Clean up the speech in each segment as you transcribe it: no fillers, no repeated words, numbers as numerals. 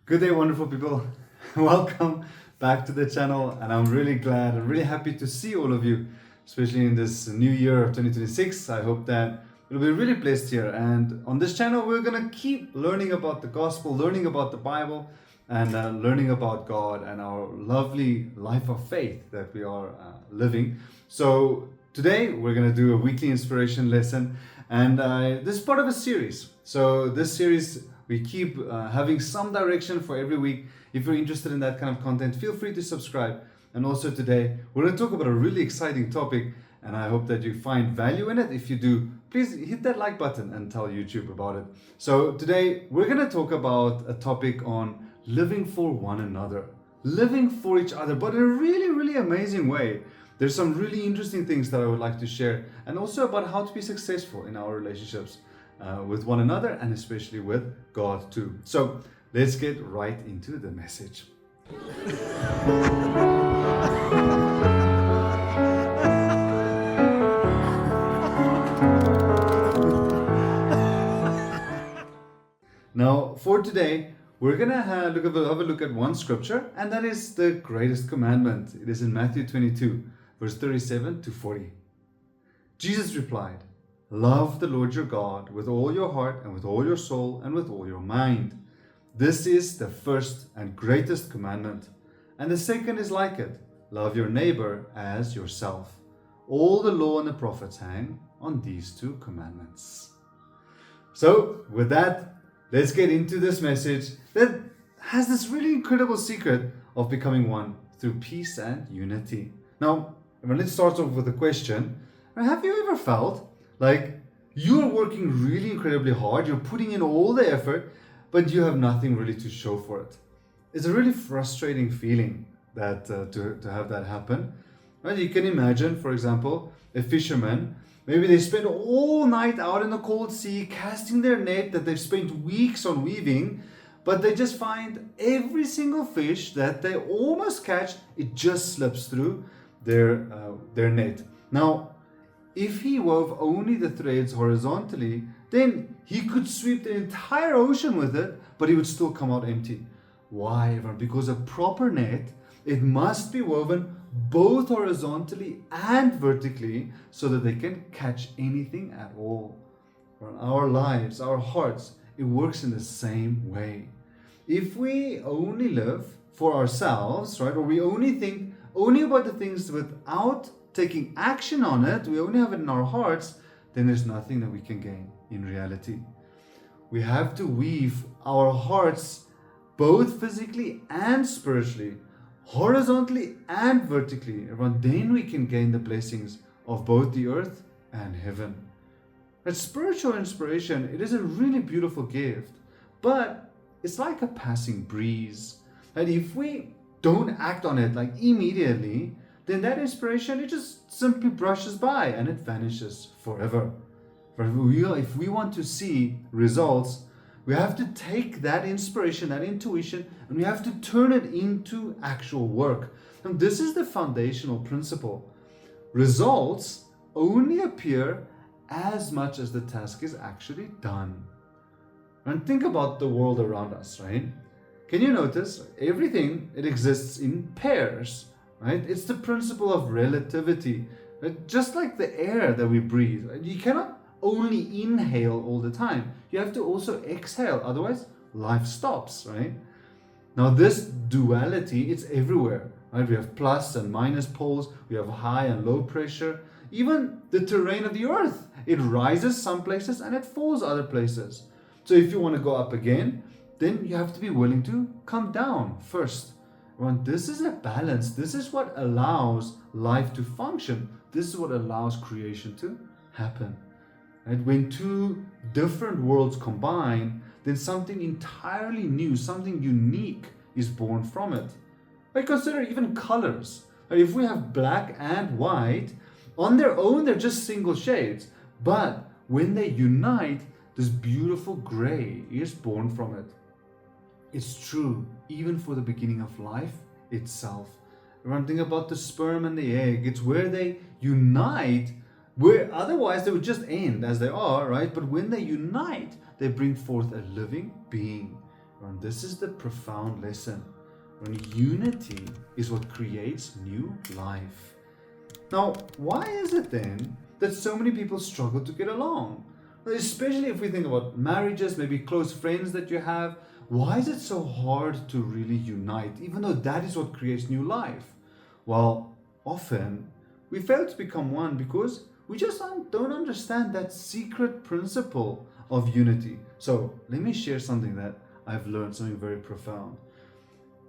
Good day, wonderful people. Welcome back to the channel, and I'm really glad and really happy to see all of you, especially in this new year of 2026. I hope that you'll be really blessed here. And on this channel, we're gonna keep learning about the gospel, learning about the Bible, and learning about God and our lovely life of faith that we are living. So today, we're gonna do a weekly inspiration lesson, and this is part of a series. So this series, we keep having some direction for every week. If you're interested in that kind of content, feel free to subscribe. And also today, we're going to talk about a really exciting topic, and I hope that you find value in it. If you do, please hit that like button and tell YouTube about it. So today, we're going to talk about a topic on living for one another, living for each other, but in a really, really amazing way. There's some really interesting things that I would like to share, and also about how to be successful in our relationships with one another, and especially with God too. So let's get right into the message. Now, for today, we're gonna have a look at one scripture, and that is the greatest commandment. It is in Matthew 22, verse 37 to 40. Jesus replied, "Love the Lord your God with all your heart and with all your soul and with all your mind. This is the first and greatest commandment. And the second is like it. Love your neighbor as yourself. All the law and the prophets hang on these two commandments." So, with that, let's get into this message that has this really incredible secret of becoming one through peace and unity. Now, let's start off with a question. Have you ever felt like you're working really incredibly hard, you're putting in all the effort, but you have nothing really to show for it? It's a really frustrating feeling that to have that happen. Right? You can imagine, for example, a fisherman. Maybe they spend all night out in the cold sea casting their net that they've spent weeks on weaving, but they just find every single fish that they almost catch, it just slips through their net. Now, if he wove only the threads horizontally, then he could sweep the entire ocean with it, but he would still come out empty. Why? Because a proper net, it must be woven both horizontally and vertically so that they can catch anything at all. For our lives, our hearts, it works in the same way. If we only live for ourselves, right, or we only think only about the things without taking action on it, we only have it in our hearts, then there's nothing that we can gain in reality. We have to weave our hearts both physically and spiritually, horizontally and vertically, and then we can gain the blessings of both the earth and heaven. But spiritual inspiration, it is a really beautiful gift, but it's like a passing breeze. And if we don't act on it like immediately, then that inspiration, it just simply brushes by and it vanishes forever. But if we want to see results, we have to take that inspiration, that intuition, and we have to turn it into actual work. And this is the foundational principle. Results only appear as much as the task is actually done. And think about the world around us, right? Can you notice everything, it exists in pairs? Right? It's the principle of relativity. Right? Just like the air that we breathe. Right? You cannot only inhale all the time. You have to also exhale. Otherwise, life stops. Right? Now, this duality, it's everywhere. Right? We have plus and minus poles. We have high and low pressure. Even the terrain of the earth. It rises some places and it falls other places. So if you want to go up again, then you have to be willing to come down first. This is a balance. This is what allows life to function. This is what allows creation to happen. And when two different worlds combine, then something entirely new, something unique is born from it. Consider even colors. If we have black and white, on their own they're just single shades. But when they unite, this beautiful gray is born from it. It's true even for the beginning of life itself. One thing about the sperm and the egg, it's where they unite, where otherwise they would just end as they are, right? But when they unite, they bring forth a living being. And this is the profound lesson. When unity is what creates new life. Now, why is it then that so many people struggle to get along? Especially if we think about marriages, maybe close friends that you have. Why is it so hard to really unite, even though that is what creates new life? Well, often we fail to become one because we just don't understand that secret principle of unity. So let me share something that I've learned, something very profound.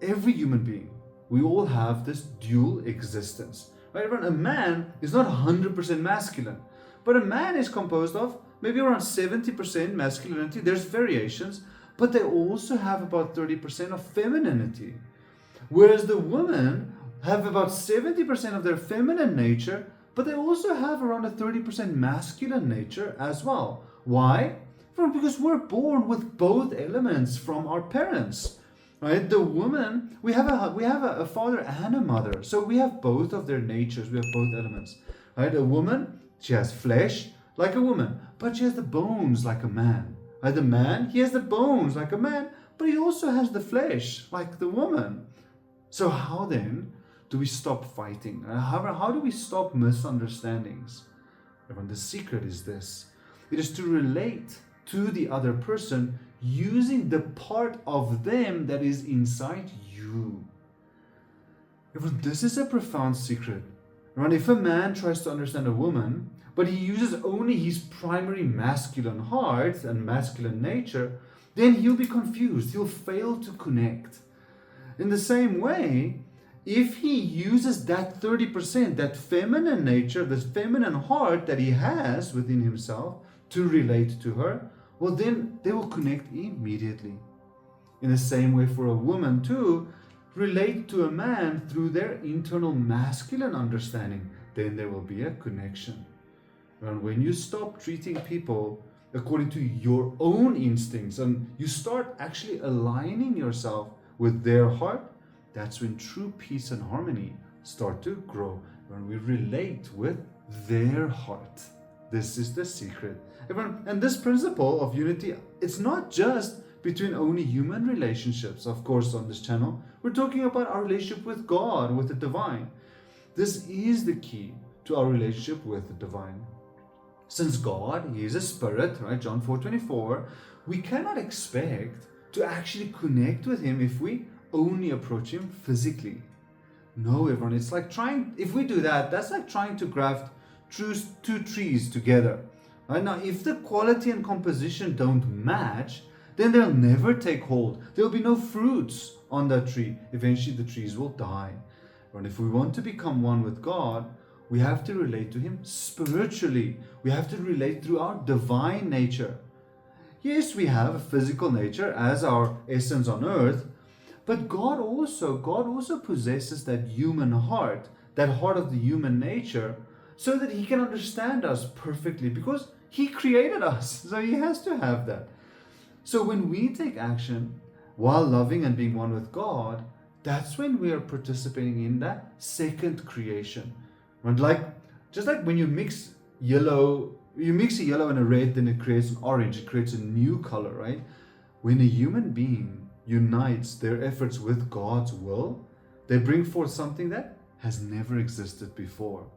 Every human being, we all have this dual existence. Right? A man is not 100% masculine, but a man is composed of maybe around 70% masculinity. There's variations, but they also have about 30% of femininity. Whereas the women have about 70% of their feminine nature, but they also have around a 30% masculine nature as well. Why? Well, because we're born with both elements from our parents. Right? The woman, we have a father and a mother. So we have both of their natures, we have both elements. Right? A woman, she has flesh like a woman, but she has the bones like a man. Right? The man, he has the bones like a man, but he also has the flesh like the woman. So how then do we stop fighting? How do we stop misunderstandings? Everyone, the secret is this. It is to relate to the other person using the part of them that is inside you. Everyone, this is a profound secret. Right? If a man tries to understand a woman, but he uses only his primary masculine heart and masculine nature, then he'll be confused. He'll fail to connect. In the same way, if he uses that 30%, that feminine nature, this feminine heart that he has within himself to relate to her, well, then they will connect immediately. In the same way, for a woman too, relate to a man through their internal masculine understanding, then there will be a connection. And when you stop treating people according to your own instincts and you start actually aligning yourself with their heart, that's when true peace and harmony start to grow. When we relate with their heart. This is the secret. And this principle of unity, it's not just between only human relationships. Of course, on this channel, we're talking about our relationship with God, with the divine. This is the key to our relationship with the divine. Since God, He is a spirit, right? John 4:24, we cannot expect to actually connect with Him if we only approach Him physically. No, everyone, it's like if we do that, that's like trying to graft two trees together. Right? Now, if the quality and composition don't match, then they'll never take hold. There'll be no fruits on that tree. Eventually, the trees will die. And if we want to become one with God, we have to relate to Him spiritually. We have to relate through our divine nature. Yes, we have a physical nature as our essence on earth, but God also possesses that human heart, that heart of the human nature, so that He can understand us perfectly because He created us. So He has to have that. So when we take action while loving and being one with God, that's when we are participating in that second creation. And just like when you mix a yellow and a red, then it creates an orange, it creates a new color, right? When a human being unites their efforts with God's will, they bring forth something that has never existed before.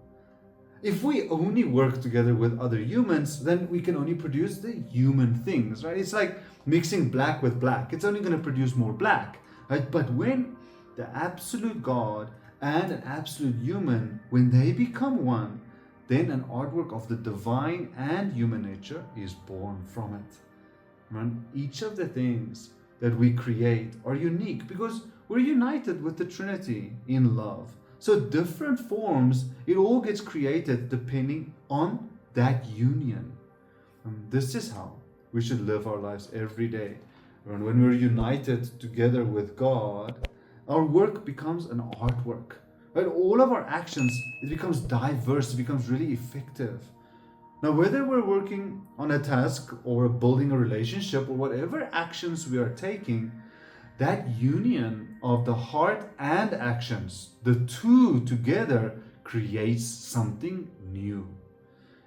If we only work together with other humans, then we can only produce the human things, right? It's like mixing black with black. It's only going to produce more black, right? But when the absolute God and an absolute human, when they become one, then an artwork of the divine and human nature is born from it. And each of the things that we create are unique because we're united with the Trinity in love. So different forms, it all gets created depending on that union. And this is how we should live our lives every day. And when we're united together with God, our work becomes an artwork. Right? All of our actions, it becomes diverse, it becomes really effective. Now, whether we're working on a task or building a relationship or whatever actions we are taking, that union of the heart and actions, the two together, creates something new.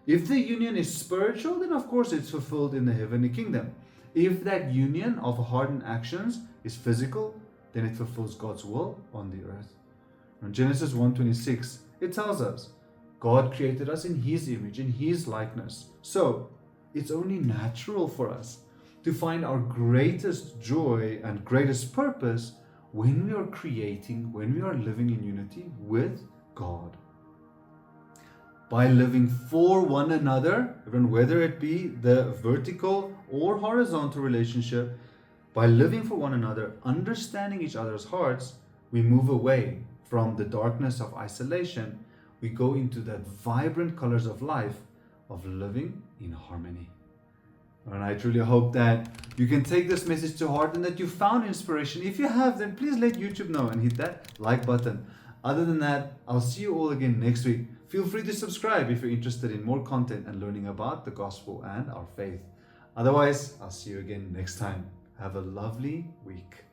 If the union is spiritual, then of course it's fulfilled in the heavenly kingdom. If that union of heart and actions is physical, then it fulfills God's will on the earth. In Genesis 1:26, it tells us, God created us in His image, in His likeness. So, it's only natural for us to find our greatest joy and greatest purpose when we are creating, when we are living in unity with God. By living for one another, even whether it be the vertical or horizontal relationship, by living for one another, understanding each other's hearts, we move away from the darkness of isolation. We go into that vibrant colors of life of living in harmony. And I truly hope that you can take this message to heart and that you found inspiration. If you have, then please let YouTube know and hit that like button. Other than that, I'll see you all again next week. Feel free to subscribe if you're interested in more content and learning about the gospel and our faith. Otherwise, I'll see you again next time. Have a lovely week.